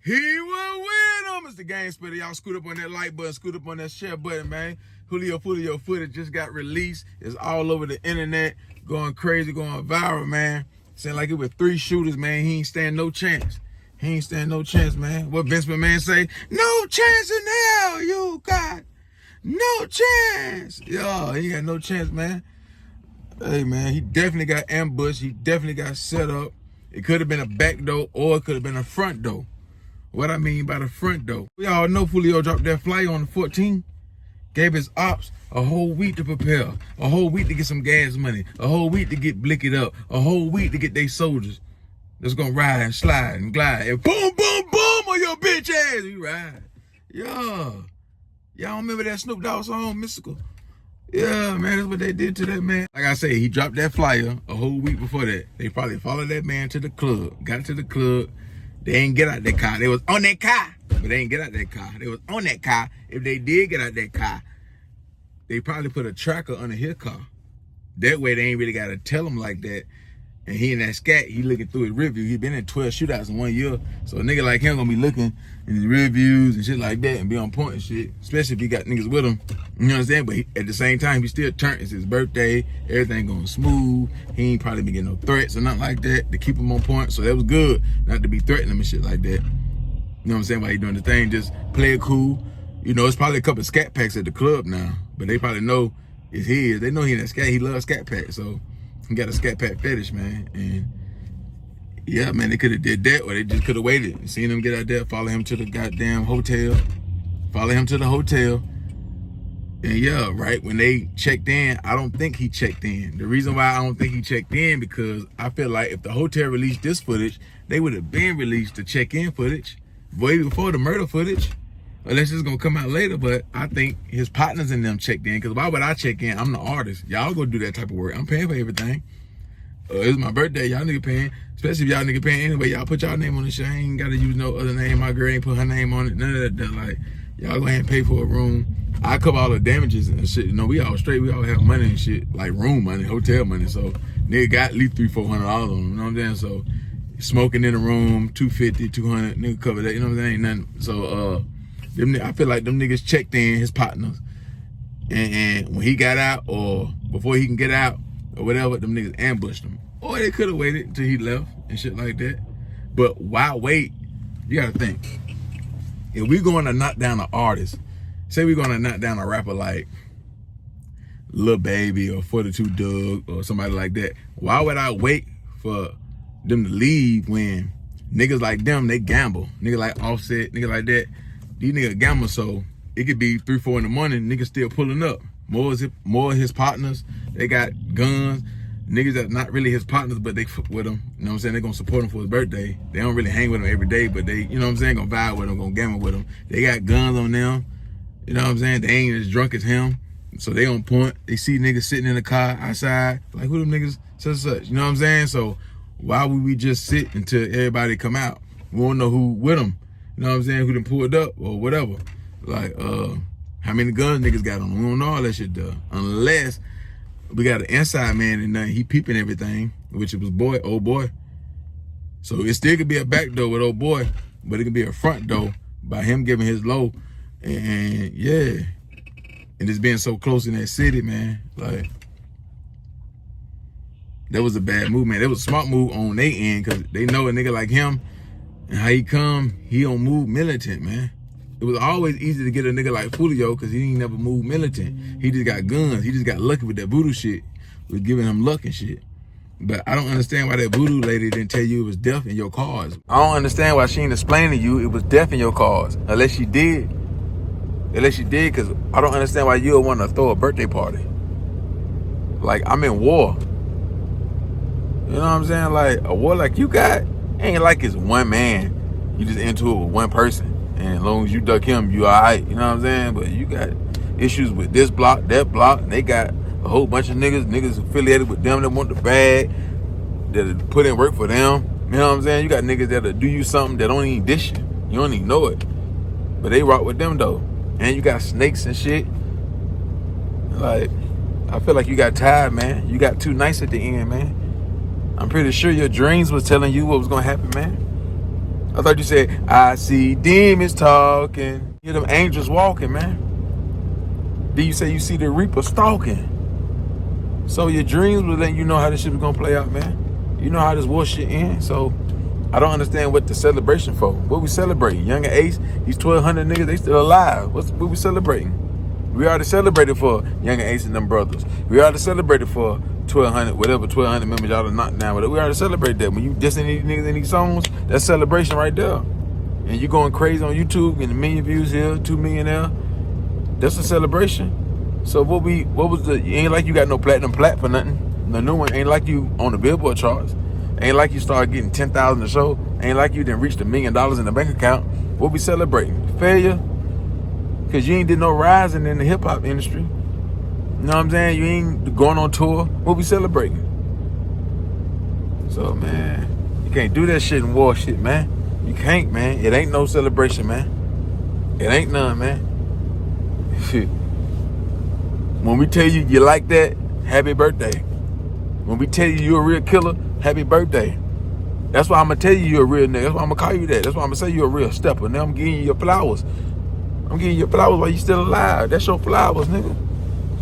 He will win them. It's the game splitter. Y'all scoot up on that like button, scoot up on that share button, man. Julio Foolio footage just got released. It's all over the internet, going crazy, going viral, man. Saying like it was 3 shooters, man. He ain't stand no chance. He ain't stand no chance, man. What Vince McMahon say? No chance in hell, you got no chance. Yo, he got no chance, man. Hey, man, he definitely got ambushed. He definitely got set up. It could have been a back door or it could have been a front door. What I mean by the front door. We all know Julio dropped that flyer on the 14th. Gave his ops a whole week to prepare. A whole week to get some gas money. A whole week to get blicked up. A whole week to get their soldiers that's gonna ride and slide and glide. And boom, boom, boom on your bitch ass. You ride. Yeah. Y'all remember that Snoop Dogg song, Mystical? Yeah, man, that's what they did to that man. Like I say, he dropped that flyer a whole week before that. They probably followed that man to the club. Got to the club. They ain't get out that car. They was on that car, but they ain't get out that car. They was on that car. If they did get out that car, they probably put a tracker under his car. That way they ain't really got to tell him like that. And he in that scat, he looking through his review. He been in 12 shootouts in 1 year. So a nigga like him gonna be looking in his reviews and shit like that and be on point and shit. Especially if he got niggas with him. You know what I'm saying? But at the same time, he still turned. It's his birthday. Everything going smooth. He ain't probably been getting no threats or nothing like that to keep him on point. So that was good not to be threatening him and shit like that. You know what I'm saying? While he doing the thing, just play it cool. You know, it's probably a couple of scat packs at the club now. But they probably know it's his. They know he in that scat. He loves scat packs. So he got a scat pack fetish, man. And yeah, man, they could have did that or they just could have waited and seen him get out there, follow him to the goddamn hotel, follow him to the hotel. And yeah, right, when they checked in, I don't think he checked in. The reason why I don't think he checked in because I feel like if the hotel released this footage, they would have been released the check-in footage way before the murder footage. Unless it's gonna come out later, but I think his partners and them checked in. Cause why would I check in? I'm the artist. Y'all go do that type of work. I'm paying for everything. It's my birthday. Y'all nigga paying. Especially if y'all nigga paying anyway. Y'all put y'all name on the shit. I ain't gotta use no other name. My girl ain't put her name on it. None of that. Like, y'all go ahead and pay for a room. I cover all the damages and shit. You know, we all straight. We all have money and shit. Like room money, hotel money. So nigga got at least $300-400 on them. You know what I'm saying? So smoking in the room, $250, $200. Nigga cover that. You know what I'm saying? Ain't nothing. So I feel like them niggas checked in his partners, and when he got out or before he can get out or whatever, them niggas ambushed him. Or they could have waited until he left and shit like that. But why wait? You gotta think. If we going to knock down an artist, say we gonna knock down a rapper like Lil Baby or 42 Doug or somebody like that, why would I wait for them to leave when niggas like them, they gamble? Niggas like Offset, niggas like that, these niggas gamble, so it could be 3-4 in the morning, niggas still pulling up. More of his partners, they got guns. Niggas that not really his partners, but they fuck with him. You know what I'm saying? They gonna support him for his birthday. They don't really hang with him every day, but they, you know what I'm saying, gonna vibe with him, gonna gamble with him. They got guns on them. You know what I'm saying? They ain't as drunk as him. So they on point. They see niggas sitting in the car outside. Like, who them niggas? Such and such. You know what I'm saying? So why would we just sit until everybody come out? We won't know who with them. You know what I'm saying? Who done pulled up or whatever. Like, how many guns niggas got on them? We don't know all that shit though. Unless we got an inside man and he peeping everything, which it was old boy. So it still could be a back door with old boy, but it could be a front door by him giving his low. And yeah, and it's being so close in that city, man. Like, that was a bad move, man. That was a smart move on their end because they know a nigga like him and how he come, he don't move militant, man. It was always easy to get a nigga like Foolio because he ain't never moved militant. He just got guns. He just got lucky with that voodoo shit. Was giving him luck and shit. But I don't understand why that voodoo lady didn't tell you it was death in your cards. I don't understand why she ain't explaining to you it was death in your cards. Unless she did. Unless she did, because I don't understand why you would want to throw a birthday party. Like, I'm in war. You know what I'm saying? Like, a war like you got ain't like it's one man. You just into it with one person. And as long as you duck him, you all right. You know what I'm saying? But you got issues with this block, that block. And they got a whole bunch of niggas affiliated with them that want the bag, that put in work for them. You know what I'm saying? You got niggas that'll do you something that don't even dish you. You don't even know it. But they rock with them, though. And you got snakes and shit. Like, I feel like you got tired, man. You got too nice at the end, man. I'm pretty sure your dreams was telling you what was going to happen, man. I thought you said, I see demons talking. Hear them angels walking, man. Then you say you see the reaper stalking. So your dreams will let you know how this shit was gonna play out, man. You know how this war shit ends. So I don't understand what the celebration for. What we celebrating? Young and Ace, these 1,200 niggas, they still alive. What we celebrating? We already celebrated for Young and Ace and them brothers. We already celebrated for 1,200, whatever, 1,200 members y'all done knocked down. Whatever. We already celebrated that. When you dissing these niggas in these songs, that's celebration right there. And you going crazy on YouTube, getting 1 million views here, 2 million there. That's a celebration. So what was the, ain't like you got no platinum plat for nothing. The new one ain't like you on the Billboard charts. Ain't like you started getting 10,000 a show. Ain't like you didn't reach $1 million in the bank account. What we celebrating? Failure? Because you ain't did no rising in the hip hop industry. You know what I'm saying? You ain't going on tour. What we celebrating? So, man, you can't do that shit and war shit, man. You can't, man. It ain't no celebration, man. It ain't none, man. When we tell you you like that, happy birthday. When we tell you you're a real killer, happy birthday. That's why I'm going to tell you you're a real nigga. That's why I'm going to call you that. That's why I'm going to say you're a real stepper. Now I'm giving you your flowers. I'm giving you your flowers while you still alive. That's your flowers, nigga.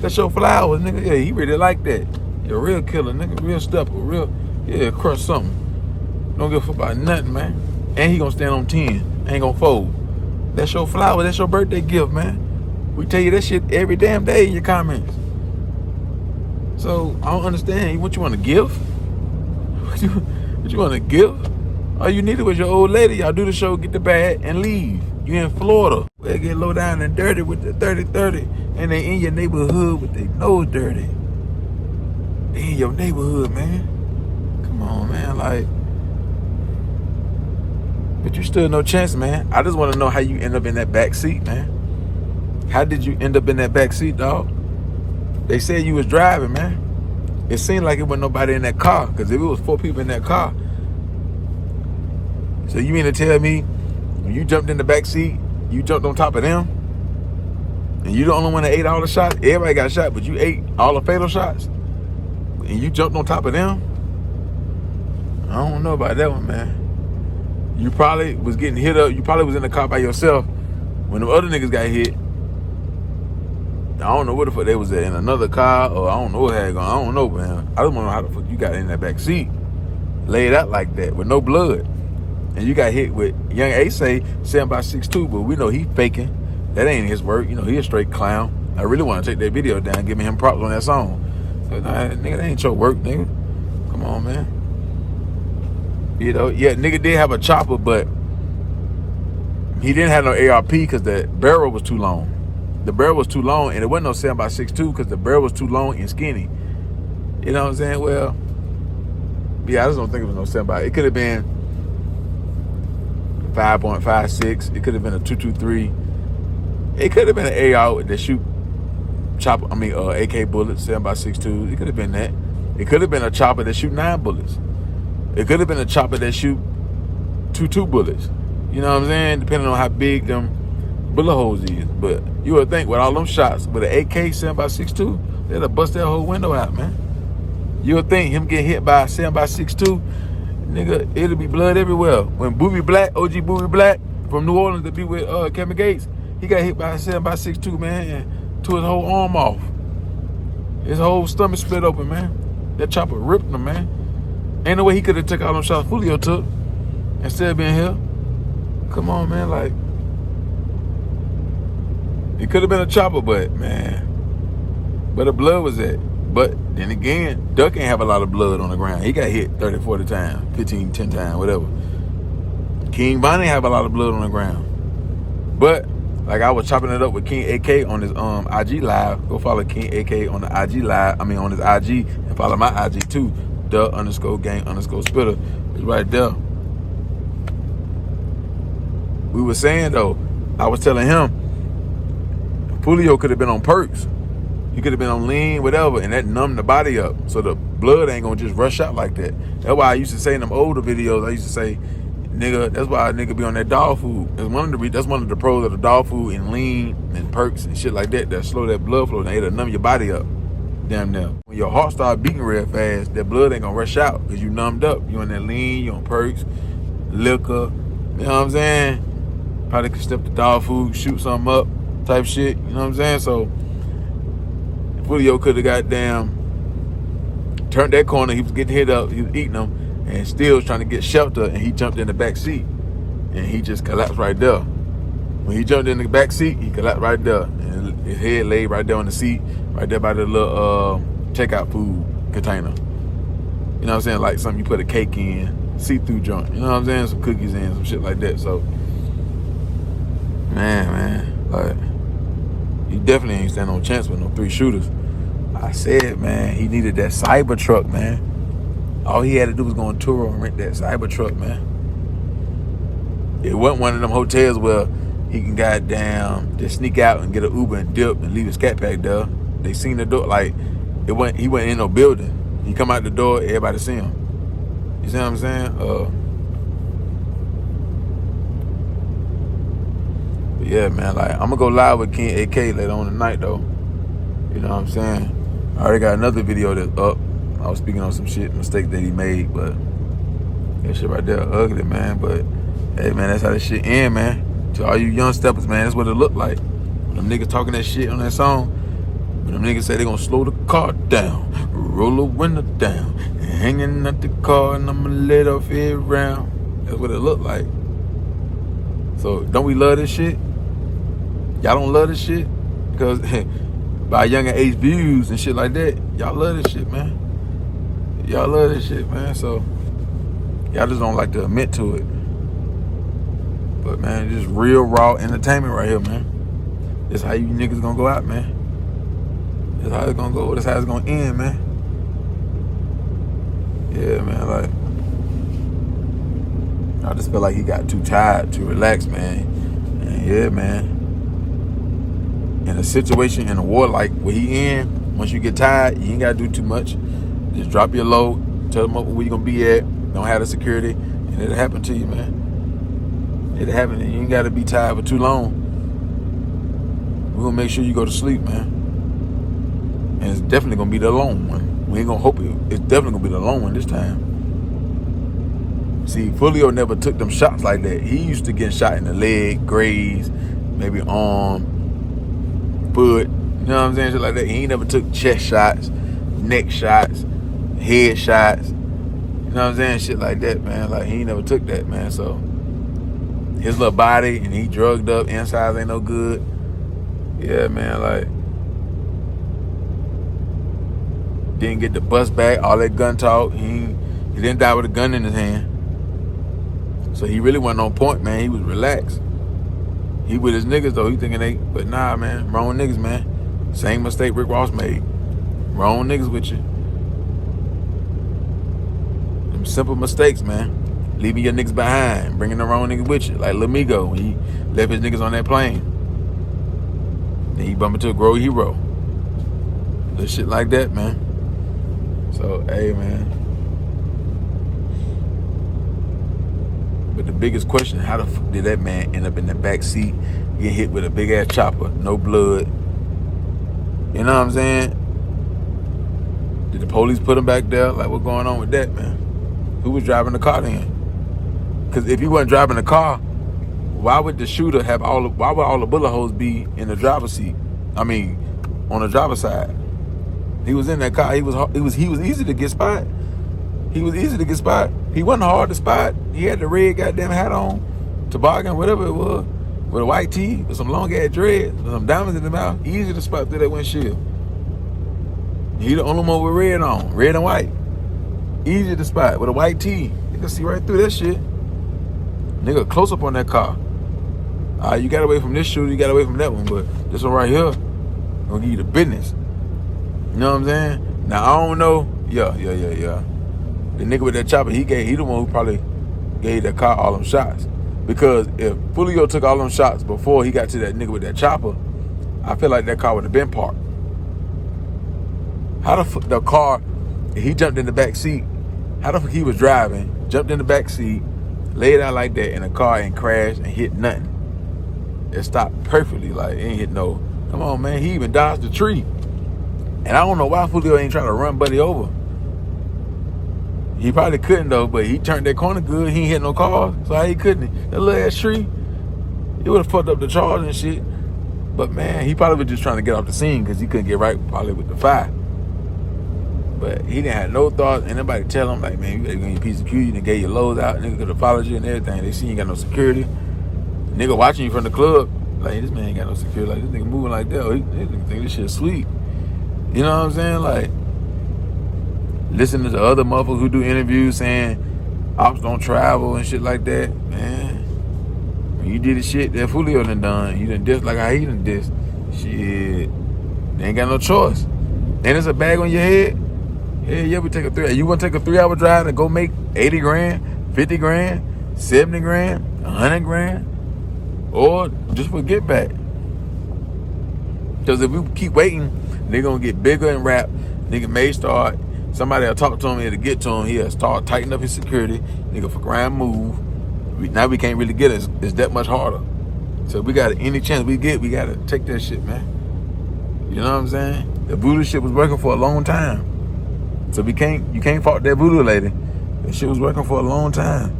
That's your flowers, nigga. Yeah, he really like that. You're a real killer, nigga. Real stepper. Real, yeah, crush something. Don't give a fuck about nothing, man. And he gonna stand on 10. Ain't gonna fold. That's your flower. That's your birthday gift, man. We tell you that shit every damn day in your comments. So, I don't understand. What you want to give? What you want to give? All you needed was your old lady. Y'all do the show, get the bag, and leave. You in Florida. They get low down and dirty with the 30-30. And they in your neighborhood with their nose dirty. They in your neighborhood, man. Come on, man. Like, but you still no chance, man. I just want to know how you end up in that back seat, man. How did you end up in that back seat, dog? They said you was driving, man. It seemed like it wasn't nobody in that car. Because if it was 4 people in that car. So you mean to tell me when you jumped in the back seat, you jumped on top of them? And you the only one that ate all the shots? Everybody got shot, but you ate all the fatal shots? And you jumped on top of them? I don't know about that one, man. You probably was getting hit up. You probably was in the car by yourself when the other niggas got hit. I don't know where the fuck they was at, in another car, or I don't know what had gone. I don't know, man. I just want to know how the fuck you got in that back seat, laid out like that with no blood, and you got hit with Young Ace say 7x62, but we know he faking. That ain't his work. You know he a straight clown. I really want to take that video down, give me him props on that song. So, nah, nigga, that ain't your work, nigga. Come on, man. You know, yeah, nigga did have a chopper, but he didn't have no ARP because the barrel was too long. The barrel was too long, and it wasn't no 7x62 because the barrel was too long and skinny. You know what I'm saying? Well, yeah, I just don't think it was no 7x. It could have been 5.56. It could have been a 223. It could have been an AR that shoot AK bullets, 7x62. It could have been that. It could have been a chopper that shoot 9 bullets. It could have been a chopper that shoot 2 bullets. You know what I'm saying? Depending on how big them bullet holes is. But you would think with all them shots with an AK 7x62, they'd have bust that whole window out, man. You would think him get hit by a 7x62, nigga, it'll be blood everywhere. When Booby Black, OG Booby Black from New Orleans to be with Kevin Gates, he got hit by a 7x62, man, and tore his whole arm off. His whole stomach split open, man. That chopper ripped him, man. Ain't no way he could have took all them shots Julio took instead of being here. Come on, man, like, it could have been a chopper, but, man, where the blood was at. But then again, Duck ain't have a lot of blood on the ground. He got hit 30, 40 times, 15, 10 times, whatever. King Bonnie have a lot of blood on the ground. But, like, I was chopping it up with King AK on his IG live. Go follow King AK on the IG live. I mean, on his IG, and follow my IG too. The_gang_spitter. It's right there. We were saying, though, I was telling him, Foolio could have been on perks. He could have been on lean, whatever, and that numbed the body up. So the blood ain't gonna just rush out like that. That's why I used to say in them older videos, I used to say, nigga, that's why a nigga be on that dog food. That's one of the pros of the dog food and lean and perks and shit like that slow that blood flow and it'll numb your body up. Damn near. When your heart start beating real fast, that blood ain't gonna rush out because you numbed up. You on that lean, you on perks, liquor, You know what I'm saying? Probably could step the dog food, shoot something up, type shit. You know what I'm saying? So Foolio could have goddamn turned that corner. He was getting hit up. He was eating them, and still was trying to get shelter. And he jumped in the back seat, and he just collapsed right there. When he jumped in the back seat, he collapsed right there, and his head laid right there on the seat, right there by the little checkout food container. You know what I'm saying? Like something you put a cake in, see-through joint. You know what I'm saying? Some cookies in, some shit like that. So, man, like, he definitely ain't stand no chance with no 3 shooters. I said, man, he needed that cyber truck, man. All he had to do was go on tour and rent that cyber truck, man. It wasn't one of them hotels where he can goddamn just sneak out and get an Uber and dip and leave his cat pack there. They seen the door, like, he wasn't in no building. He come out the door, everybody see him. You see what I'm saying? But yeah, man, like, I'm gonna go live with King AK later on tonight, though. You know what I'm saying? I already got another video that's up. I was speaking on some shit, mistakes that he made, but that shit right there ugly, man. But hey, man, that's how this shit end, man. To all you young steppers, man, that's what it look like. When them niggas talking that shit on that song, when them niggas say they gonna slow the car down, roll the window down, and hanging at the car, and I'ma let off it round. That's what it look like. So don't we love this shit? Y'all don't love this shit? Because by younger age views and shit like that, y'all love this shit, man. Y'all love this shit, man. So y'all just don't like to admit to it. But man, just real raw entertainment right here, man. This how you niggas gonna go out, man. That's how it's gonna go. That's how it's gonna end, man. Yeah, man, like, I just feel like he got too tired to relax, man. And yeah, man, in a situation, in a war like where he in, once you get tired, you ain't gotta do too much. Just drop your load, tell them where you gonna be at, don't have the security, and it'll happen to you, man. It'll happen, and you ain't gotta be tired for too long. We're gonna make sure you go to sleep, man. And it's definitely gonna be the lone one. We ain't gonna hope it's definitely gonna be the lone one this time. See, Foolio never took them shots like that. He used to get shot in the leg, graze, maybe arm, foot, you know what I'm saying, shit like that. He ain't never took chest shots, neck shots, head shots, you know what I'm saying, shit like that, man. Like, he ain't never took that, man. So his little body, and he drugged up, insides ain't no good. Yeah, man, like, didn't get the bus back, all that gun talk. He didn't die with a gun in his hand. So he really wasn't on point, man. He was relaxed. He with his niggas, though. He thinking but nah, man. Wrong niggas, man. Same mistake Rick Ross made. Wrong niggas with you. Them simple mistakes, man. Leaving your niggas behind. Bringing the wrong niggas with you. Like Lil Migo, when he left his niggas on that plane. Then he bumped into a Grow Hero. Little shit like that, man. So, hey, man. But the biggest question, how the fuck did that man end up in the back seat, get hit with a big ass chopper, no blood? You know what I'm saying? Did the police put him back there? Like, what's going on with that, man? Who was driving the car then? Because if he wasn't driving the car, why would the shooter have why would all the bullet holes be in the driver's seat? I mean, on the driver's side. He was in that car. He was easy to get spot. He was easy to get spot. He wasn't hard to spot. He had the red goddamn hat on, toboggan, whatever it was, with a white tee, with some long ass dreads, with some diamonds in the mouth. Easy to spot through that windshield. He the only one with red on, red and white. Easy to spot with a white tee. You can see right through that shit. Nigga, close up on that car. You got away from this shooter, you got away from that one, but this one right here, gonna give you the business. You know what I'm saying? Now, I don't know. Yeah. The nigga with that chopper, he the one who probably gave that car all them shots. Because if Foolio took all them shots before he got to that nigga with that chopper, I feel like that car would have been parked. How the fuck the car, he jumped in the back seat, how the fuck he was driving, jumped in the back seat, laid out like that in a car and crashed and hit nothing. It stopped perfectly, like, it ain't hit no, come on, man, he even dodged the tree. And I don't know why Foolio ain't trying to run Buddy over. He probably couldn't though, but he turned that corner good. He ain't hit no cars, so how he couldn't? That little ass tree, it would have fucked up the charge and shit. But man, he probably was just trying to get off the scene because he couldn't get right probably with the fire. But he didn't have no thoughts. And nobody tell him like, man, you gotta get your piece of security. You done gave your loads out. Nigga could apology you and everything. They see you ain't got no security. Nigga watching you from the club, like this man ain't got no security. Like this nigga moving like that. Oh, he think this shit sweet. You know what I'm saying? Like, listening to other motherfuckers who do interviews saying ops don't travel and shit like that, man. When you did the shit that Julio done, you done diss like how he done diss. Shit, they ain't got no choice. And it's a bag on your head. Hell yeah, we take a 3. You want to take a 3-hour drive and go make 80 grand, 50 grand, 70 grand, 100 grand, or just for get back. Because if we keep waiting, they're gonna get bigger and rap. Nigga may start. Somebody will talk to him, it'll get to him. He'll start tightening up his security. Nigga for grand move. Now we can't really get it. It's that much harder. So we got any chance we get, we gotta take that shit, man. You know what I'm saying? The voodoo shit was working for a long time. So you can't fault that voodoo lady. That shit was working for a long time.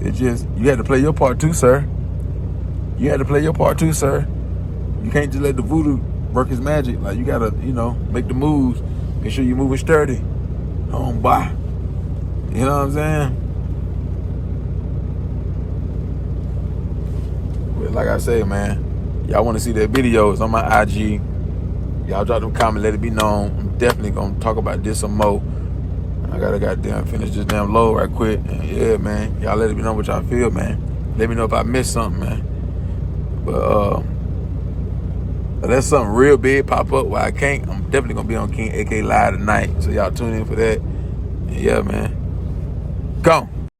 It just, you had to play your part too, sir. You had to play your part too, sir. You can't just let the voodoo work his magic. Like, you gotta, make the moves. Make sure you're moving sturdy. Don't buy. You know what I'm saying? But like I say, man, y'all want to see that video? It's on my IG. Y'all drop them comments, let it be known. I'm definitely gonna talk about this some more. I gotta goddamn finish this damn load right quick. And yeah, man, y'all let me know what y'all feel, man. Let me know if I missed something, man. But that's something real big pop up where I can't. I'm definitely gonna be on King AK Live tonight, so y'all tune in for that. And yeah, man, go.